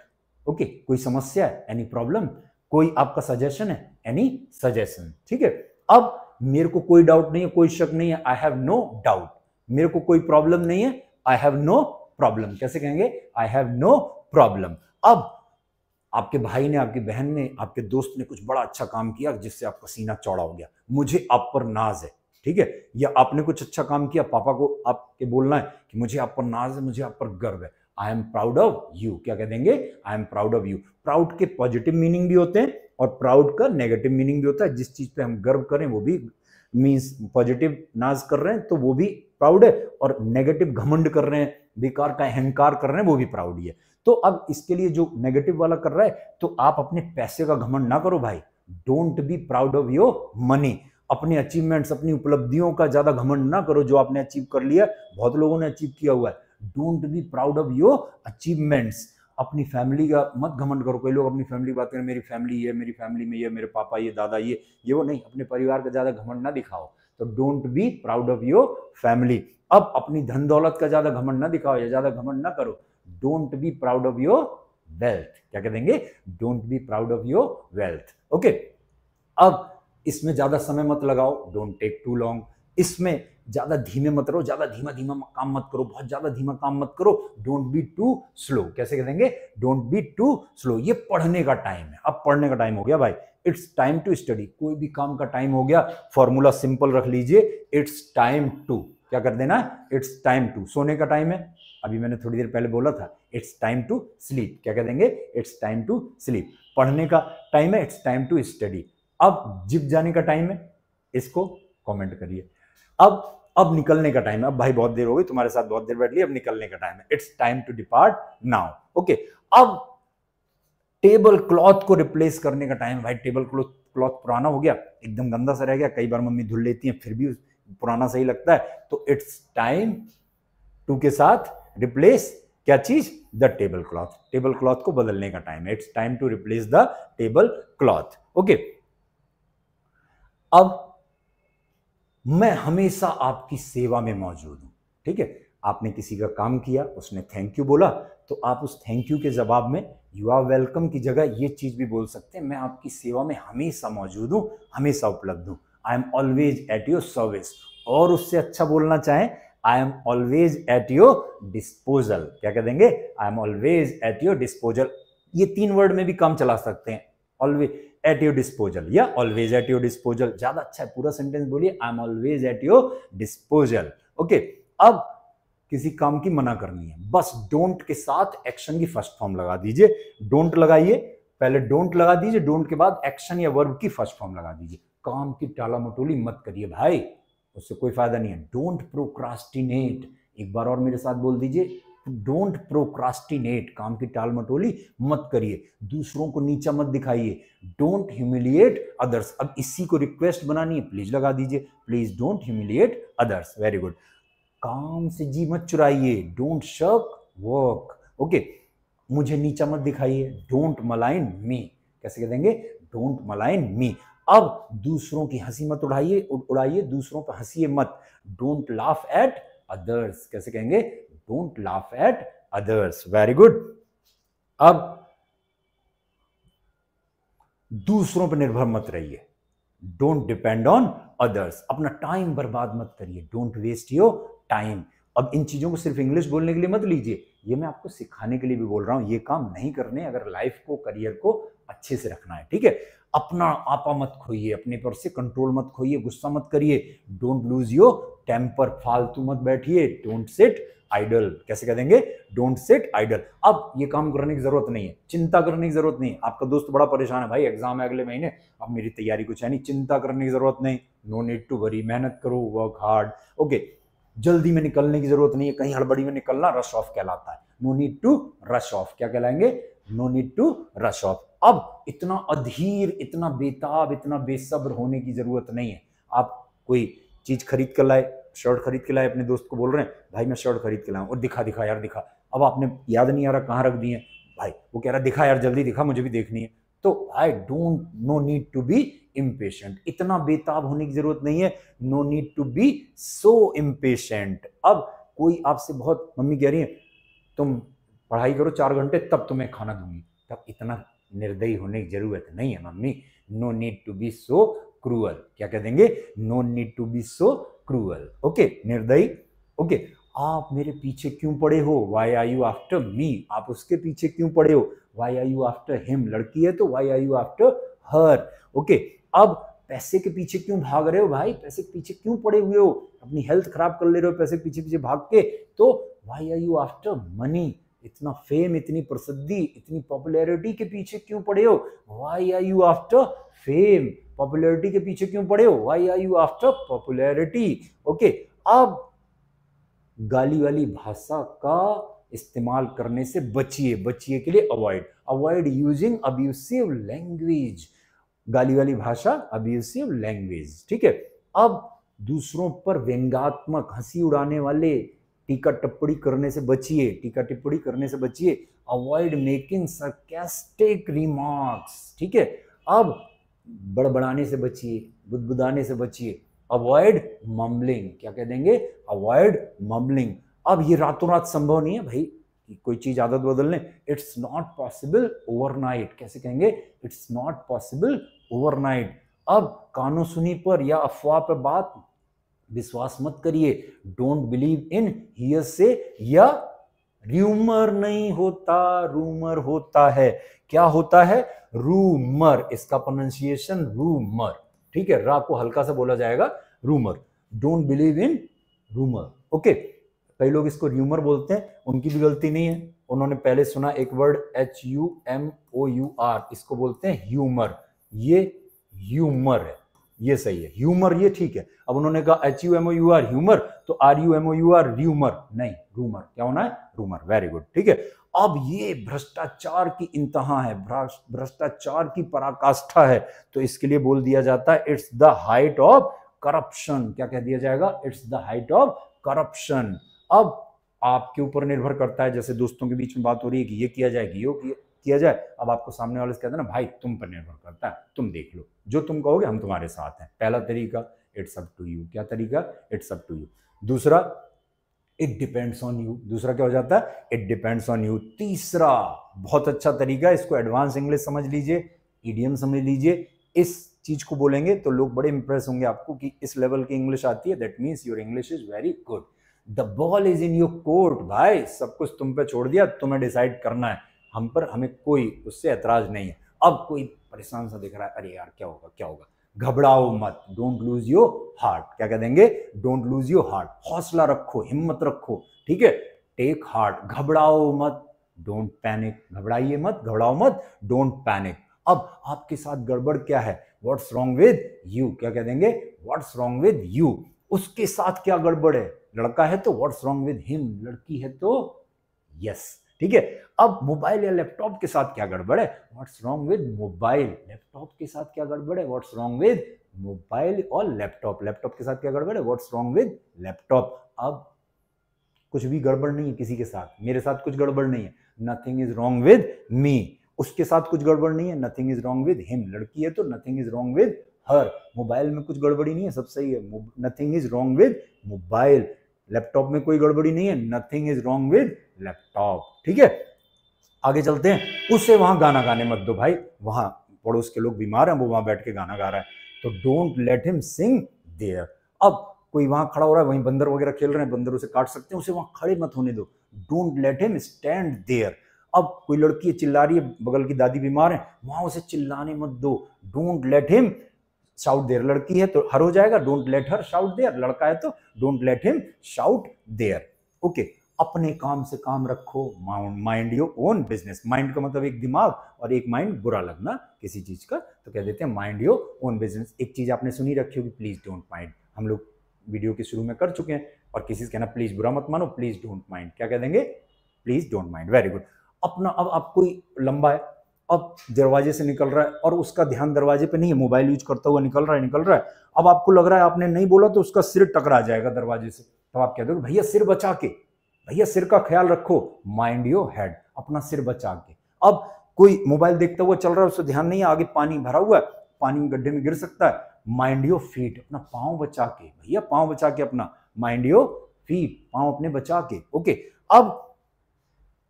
ओके? कोई समस्या है, एनी प्रॉब्लम? कोई आपका सजेशन है, एनी सजेशन? ठीक है? अब मेरे को कोई डाउट नहीं है, कोई शक नहीं है, आई हैव नो डाउट। मेरे को कोई प्रॉब्लम नहीं है, आई हैव नो प्रॉब्लम। कैसे कहेंगे? I have no problem. अब आपके भाई ने, आपकी बहन ने, आपके दोस्त ने कुछ बड़ा अच्छा काम किया जिससे आपका सीना चौड़ा हो गया, मुझे आप पर नाज है, ठीक है? या आपने कुछ अच्छा काम किया, पापा को आपके बोलना है कि मुझे आप पर नाज है, मुझे आप पर गर्व है, I am proud of you. क्या कह देंगे? I am proud of you. Proud के पॉजिटिव मीनिंग भी होते हैं और प्राउड का नेगेटिव मीनिंग भी होता है। जिस चीज पे हम गर्व करें वो भी मीन्स पॉजिटिव नाज कर रहे हैं तो वो भी प्राउड है, और नेगेटिव घमंड कर रहे हैं, बेकार का अहंकार कर रहे हैं, वो भी प्राउड ही है। तो अब इसके लिए जो नेगेटिव वाला कर रहा है, तो आप अपने पैसे का घमंड ना करो भाई। Don't be proud of your money. अपने अचीवमेंट्स, अपनी उपलब्धियों का ज्यादा घमंड ना करो, जो आपने अचीव कर लिया, बहुत लोगों ने अचीव किया हुआ है। Don't be proud of your achievements. अपनी फैमिली का मत घमंड करो। कोई लोग अपनी फैमिली की बात करें, मेरी फैमिली ये, मेरी फैमिली में ये, मेरे पापा ये, दादा ये वो नहीं। अपने परिवार का ज्यादा घमंड ना दिखाओ। तो don't be proud of your family. अब अपनी धन दौलत का ज्यादा घमंड ना दिखाओ या ज्यादा घमंड ना करो। Don't be proud of your wealth. क्या कह देंगे? Don't be proud of your wealth. Okay, अब इसमें ज्यादा समय मत लगाओ, डोंट टेक टू लॉन्ग। इसमें ज्यादा धीमे मत रहो, ज्यादा धीमा धीमा काम मत करो, बहुत ज्यादा धीमा काम मत करो। Don't be too slow. कैसे कह देंगे? Don't be too slow. ये पढ़ने का टाइम है, अब पढ़ने का टाइम हो गया भाई। It's time to study. कोई भी काम का टाइम हो गया, फॉर्मूला सिंपल रख लीजिए, इट्स टाइम टू। क्या कर देना? It's time to. सोने का टाइम है, अभी मैंने थोड़ी देर पहले बोला था, इट्स टाइम टू स्लीप। क्या कह देंगे? It's time to sleep. पढ़ने का टाइम है, इट्स टाइम टू स्टडी। अब जिम जाने का टाइम है, इसको कमेंट करिए। अब निकलने का टाइम है। अब भाई बहुत देर हो गई, तुम्हारे साथ बहुत देर बैठ ली, अब निकलने का टाइम है। It's time to depart now. Okay, अब टेबल क्लॉथ को रिप्लेस करने का टाइम है भाई। टेबल क्लॉथ पुराना हो गया, एकदम गंदा सा रह गया, कई बार मम्मी धुल लेती हैं, फिर भी पुराना सही लगता है। तो इट्स टाइम टू के साथ रिप्लेस क्या चीज? The table cloth. Table cloth को बदलने का टाइम है। It's time to replace the table cloth. Okay, अब मैं हमेशा आपकी सेवा में मौजूद हूं। ठीक है, आपने किसी का काम किया, उसने थैंक यू बोला, तो आप उस थैंक यू के जवाब में यू आर वेलकम की जगह ये चीज भी बोल सकते हैं, मैं आपकी सेवा में हमेशा मौजूद हूं, हमेशा उपलब्ध हूं। I am always at your service. और उससे अच्छा बोलना चाहें, I am always at your disposal. क्या कह देंगे? I am always at your disposal. ये 3 वर्ड में भी काम चला सकते हैं, ऑलवेज एट योर डिस्पोजल या ऑलवेज एट योर डिस्पोजल। ज्यादा अच्छा है, पूरा सेंटेंस बोलिए, I am always at your disposal. Okay, अब किसी काम की मना करनी है, बस डोंट के साथ एक्शन की फर्स्ट फॉर्म लगा दीजिए। डोंट लगाइए, पहले डोंट लगा दीजिए, डोंट के बाद एक्शन या वर्ब की फर्स्ट फॉर्म लगा दीजिए। काम की टाला मटोली मत करिए भाई, उससे कोई फायदा नहीं है। Don't procrastinate. एक बार और मेरे साथ बोल दीजिए, डोंट प्रोक्रास्टिनेट। काम की टाल मटोली मत करिए, दूसरों को नीचा मत दिखाइए। Don't humiliate others. अब इसी को रिक्वेस्ट बनानी है, प्लीज लगा दीजिए, please don't humiliate others. Very good. काम से जी मत चुराइए, डोंट शक वर्क। ओके, मुझे नीचा मत दिखाइए, डोंट मलाइन मी। कैसे कह देंगे? डोंट मलाइन मी। अब दूसरों की हंसी मत उड़ाइए, दूसरों पर हंसिए मत। Don't laugh at others. कैसे कहेंगे? Don't laugh at others. Very good. अब दूसरों पर निर्भर मत रहिए, डोंट डिपेंड ऑन अदर्स। अपना टाइम बर्बाद मत करिए, डोंट वेस्ट योर टाइम। अब इन चीजों को सिर्फ इंग्लिश बोलने के लिए मत लीजिए, ये मैं आपको सिखाने के लिए भी बोल रहा हूं। ये काम नहीं करने अगर लाइफ को, करियर को अच्छे से रखना है। ठीक है, अपना आपा मत खोइए, अपने पर से कंट्रोल मत खोइए, गुस्सा मत करिए। Don't lose your temper. फालतू मत बैठिए, डोंट सिट आइडल। कैसे कह देंगे? Don't sit idle. अब ये काम करने की जरूरत नहीं है, चिंता करने की जरूरत नहीं है। आपका दोस्त बड़ा परेशान है, भाई एग्जाम है अगले महीने, अब मेरी तैयारी कुछ है नहीं, चिंता करने की जरूरत नहीं। No need to worry. मेहनत करो, वर्क हार्ड। ओके, जल्दी में निकलने की जरूरत नहीं है, कहीं हड़बड़ी में निकलना रश ऑफ कहलाता है। No need to rush off. क्या कहलाएंगे? No need to rush off. अब इतना अधीर, इतना बेताब, इतना बेसब्र होने की जरूरत नहीं है। आप कोई चीज खरीद कर लाए, शर्ट खरीद के लाए, अपने दोस्त को बोल रहे हैं भाई मैं शर्ट खरीद के लाऊं, और दिखा यार दिखा। अब आपने याद नहीं आ रहा कहाँ रख दिए भाई, वो कह रहा दिखा यार जल्दी दिखा, मुझे भी देखनी है। तो I don't, no need to be impatient. इतना बेताब होने की जरूरत नहीं है। No need to be so impatient. अब कोई आपसे बहुत, मम्मी कह रही है तुम पढ़ाई करो 4 घंटे तब तुम्हें खाना दूंगी, तब इतना निर्दयी होने की जरूरत नहीं है mummy. No need to be so cruel. क्या कह देंगे? No need to be so cruel. Okay, निर्दयी। ओके, आप मेरे पीछे क्यों पड़े हो? Why are you after me. आप उसके पीछे क्यों पड़े हो? Why are you after him. लड़की है तो why are you after her. Okay, अब पैसे के पीछे क्यों भाग रहे हो भाई? पैसे के पीछे क्यों पड़े हुए हो? अपनी हेल्थ खराब कर ले रहे हो पैसे के पीछे पीछे भाग के। तो why are you after money. इतना फेम, इतनी प्रसिद्धि, इतनी पॉपुलैरिटी के पीछे क्यों पड़े हो? Why are you after fame. Popularity के पीछे क्यों पड़े हो? Why are you after popularity? Okay, अब गाली वाली भाषा का इस्तेमाल करने से बचिए, बचिए के लिए अवॉइड यूजिंग अब्यूसिव लैंग्वेज, गाली वाली भाषा, अब्यूसिव लैंग्वेज, ठीक है। अब दूसरों पर व्यंग्यात्मक हंसी उड़ाने वाले टीका टिप्पणी करने से बचिए, टीका टिप्पणी करने से बचिए। अवॉइड मेकिंग सरकास्टिक रिमार्क्स, ठीक है। अब बड़बड़ाने से बचिए, बुदबुदाने से बचिए। अवॉइड मम्बलिंग, क्या कह देंगे? Avoid mumbling. अब ये रातों रात संभव नहीं है भाई, कोई चीज आदत बदलने, इट्स नॉट पॉसिबल ओवरनाइट। कैसे कहेंगे? It's not possible overnight. अब कानों सुनी पर या अफवाह पर बात विश्वास मत करिए। डोंट बिलीव इन हियरसे या रूमर नहीं होता, रूमर होता है। क्या होता है? रूमर, इसका प्रोनाउंसिएशन रूमर, ठीक है। रा को हल्का सा बोला जाएगा, rumour. Don't believe in rumour, okay. कई लोग इसको र्यूमर बोलते हैं, उनकी भी गलती नहीं है। उन्होंने पहले सुना एक वर्ड HUMOUR, इसको बोलते हैं ह्यूमर। ये ह्यूमर है, ये सही है। ह्यूमर ये ठीक है। अब उन्होंने कहा HUMOUR ह्यूमर, तो RUMOUR र्यूमर नहीं, रूमर। क्या होना है? रूमर। वेरी गुड, ठीक है। अब ये भ्रष्टाचार की इंतहा है, भ्रष्टाचार की पराकाष्ठा है, तो इसके लिए बोल दिया जाता है it's the height of corruption. क्या कह दिया जाएगा? It's the height of corruption. अब आपके ऊपर निर्भर करता है, जैसे दोस्तों के बीच में बात हो रही है कि ये किया जाए कि ये किया जाए, अब आपको सामने वाले से कहते हैं ना, भाई तुम पर निर्भर करता है, तुम देख लो, जो तुम कहोगे हम तुम्हारे साथ हैं। पहला तरीका, इट्स अप टू यू। क्या तरीका? It's up to you. दूसरा, इट डिपेंड्स ऑन यू। दूसरा क्या हो जाता है? It depends on you. तीसरा बहुत अच्छा तरीका, इसको एडवांस इंग्लिश समझ लीजिए, इडियम समझ लीजिए। इस चीज को बोलेंगे तो लोग बड़े इंप्रेस होंगे आपको कि इस लेवल की इंग्लिश आती है, that means your English is very good. The ball is in your court. भाई सब कुछ तुम पे छोड़ दिया, तुम्हें डिसाइड करना है, हम पर हमें कोई उससे ऐतराज नहीं है। अब कोई परेशान सा दिख रहा है, अरे यार क्या होगा क्या होगा, घबराओ मत। Don't lose your heart. क्या कह देंगे? Don't lose your heart. हौसला रखो, हिम्मत रखो, ठीक है। टेक हार्ट, घबराओ मत। डोंट पैनिक, घबराइए मत, घबराओ मत, डोंट पैनिक। अब आपके साथ गड़बड़ क्या है? What's wrong with you. क्या कह देंगे? What's wrong with you. उसके साथ क्या गड़बड़ है? लड़का है तो व्हाट्स रॉन्ग विद हिम, लड़की है तो यस, ठीक है। अब मोबाइल या लैपटॉप के साथ क्या गड़बड़ है? What's wrong with mobile. Laptop के साथ क्या गड़बड़ है? व्हाट्स रॉन्ग विद मोबाइल और लैपटॉप। लैपटॉप के साथ क्या गड़बड़ है? What's wrong with laptop. अब कुछ भी गड़बड़ नहीं है किसी के साथ, मेरे साथ कुछ गड़बड़ नहीं है, nothing is wrong with me. उसके साथ कुछ गड़बड़ नहीं है, nothing is wrong with him. लड़की है तो nothing is wrong with her. Mobile में कुछ गड़बड़ी नहीं है, सब सही है, nothing is wrong with mobile. Laptop में कोई गड़बड़ी नहीं है, nothing is wrong with laptop, ठीक है। आगे चलते हैं। उसे वहां गाना गाने मत दो भाई, वहां पड़ोस के लोग बीमार हैं, वो वहां बैठ के गाना गा रहा है, तो don't let him sing there. अब कोई वहां खड़ा हो रहा है, वहीं बंदर वगैरह खेल रहे हैं, बंदर उसे काट सकते हैं, उसे वहां खड़े मत होने दो। Don't let him stand there. अब कोई लड़की चिल्ला रही है, बगल की दादी बीमार है, वहां उसे चिल्लाने मत दो। Don't let him shout there. लड़की है तो हर हो जाएगा, don't let her shout there. लड़का है तो don't let him shout there, okay. अपने काम से काम रखो, mind your own business. Mind का मतलब एक दिमाग, और एक माइंड बुरा लगना किसी चीज का, तो कह देते हैं माइंड योर ओन बिजनेस। एक चीज आपने सुनी रखी होगी, प्लीज डोंट माइंड, हम लोग वीडियो के शुरू में कर चुके हैं। और किसी से कहना प्लीज बुरा मत मानो, प्लीज डोंट माइंड। क्या कह देंगे? Please don't mind. Very good. अपना, अब आप कोई लंबा है, अब दरवाजे से निकल रहा है और उसका ध्यान दरवाजे पे नहीं है, मोबाइल यूज करता हुआ निकल रहा है। अब आपको लग रहा है आपने नहीं बोला तो उसका सिर टकरा जाएगा दरवाजे से, तब आप कह दोगे भैया सिर बचा के, भैया सिर का ख्याल रखो, माइंड योर हेड, अपना सिर बचा के। अब कोई मोबाइल देखता हुआ चल रहा है, उससे ध्यान नहीं है, आगे पानी भरा हुआ है, पानी में गड्ढे में गिर सकता है, माइंड योर फीट, अपना पांव बचा के, भैया पांव बचा के अपना, माइंड योर फीट, पांव अपने बचा के, ओके। अब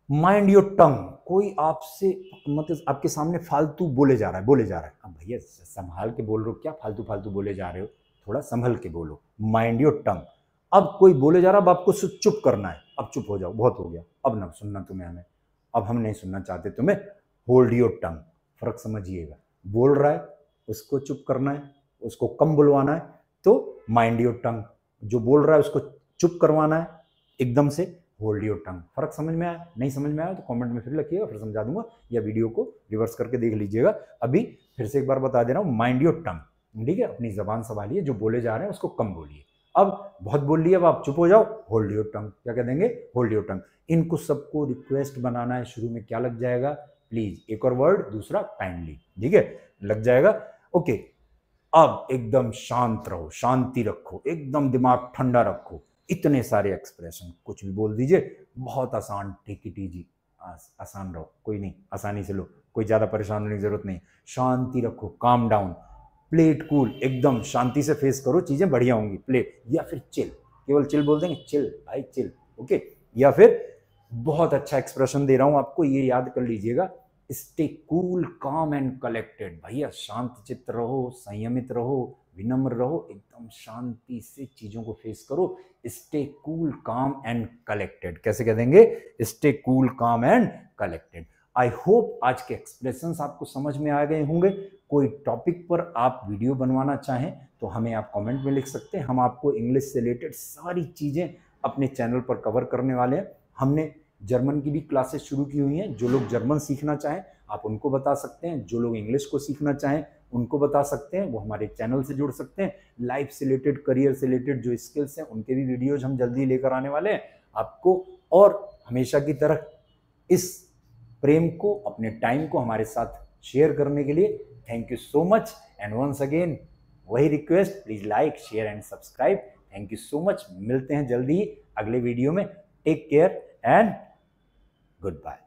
माइंड योर टंग, कोई आपसे मतलब आपके सामने फालतू बोले जा रहा है, अब भैया संभाल के बोल रहे हो, क्या फालतू फालतू बोले जा रहे हो, थोड़ा संभल के बोलो, माइंड योर टंग। अब कोई बोले जा रहा है, अब आपको चुप करना है, अब चुप हो जाओ, बहुत हो गया, अब ना सुनना तुम्हें हमें, अब हम नहीं सुनना चाहते तुम्हें, होल्ड योर टंग। फर्क समझिएगा, बोल रहा है उसको चुप करना है, उसको कम बुलवाना है, तो माइंड योर टंग, जो बोल रहा है उसको चुप करवाना है एकदम से, होल्ड योर टंग। फर्क समझ में आया? नहीं समझ में आया तो कमेंट में फिर लिखिएगा, फिर समझा दूंगा, या वीडियो को रिवर्स करके देख लीजिएगा। अभी फिर से एक बार बता दे रहा हूं, माइंड योर टंग, ठीक है, अपनी जबान संभालिए, जो बोले जा रहे हैं उसको कम बोलिए। अब बहुत बोल लिया, अब आप चुप हो जाओ, होल्ड योर टंग। क्या कह देंगे? Hold your tongue. इनको सबको रिक्वेस्ट बनाना है, शुरू में क्या लग जाएगा? प्लीज। एक और वर्ड, दूसरा काइंडली, ठीक है, लग जाएगा। ओके, अब एकदम शांत रहो, शांति रखो, एकदम दिमाग ठंडा रखो। इतने सारे एक्सप्रेशन, कुछ भी बोल दीजिए, बहुत आसान, टेक इट इजी, आसान रहो, कोई नहीं, आसानी से लो, कोई ज्यादा परेशान होने की जरूरत नहीं। शांति रखो, calm down, play it cool, एकदम शांति से फेस करो, चीजें बढ़िया होंगी। प्ले या फिर चिल, केवल चिल बोल देंगे, चिल भाई चिल, ओके। या फिर बहुत अच्छा एक्सप्रेशन दे रहा हूं आपको, ये याद कर लीजिएगा, स्टे कूल काम एंड कलेक्टेड। भैया शांत चित्त रहो, संयमित रहो, विनम्र रहो, एकदम शांति से चीजों को फेस करो। स्टे कूल काम एंड कलेक्टेड। कैसे कह देंगे? स्टे कूल काम एंड कलेक्टेड। आई होप आज के एक्सप्रेशंस आपको समझ में आ गए होंगे। कोई टॉपिक पर आप वीडियो बनवाना चाहें तो हमें आप कमेंट में लिख सकते हैं। हम आपको इंग्लिश से रिलेटेड सारी चीजें अपने चैनल पर कवर करने वाले हैं। हमने जर्मन की भी क्लासेस शुरू की हुई हैं। जो लोग जर्मन सीखना चाहें आप उनको बता सकते हैं, जो लोग इंग्लिश को सीखना चाहें उनको बता सकते हैं, वो हमारे चैनल से जुड़ सकते हैं। लाइफ से रिलेटेड, करियर से रिलेटेड जो स्किल्स हैं उनके भी वीडियोज हम जल्दी लेकर आने वाले हैं आपको। और हमेशा की तरह इस प्रेम को, अपने टाइम को हमारे साथ शेयर करने के लिए thank you so much. And once again वही request, please like, share and subscribe. Thank you so much. मिलते हैं जल्दी ही अगले वीडियो में। Take care and goodbye.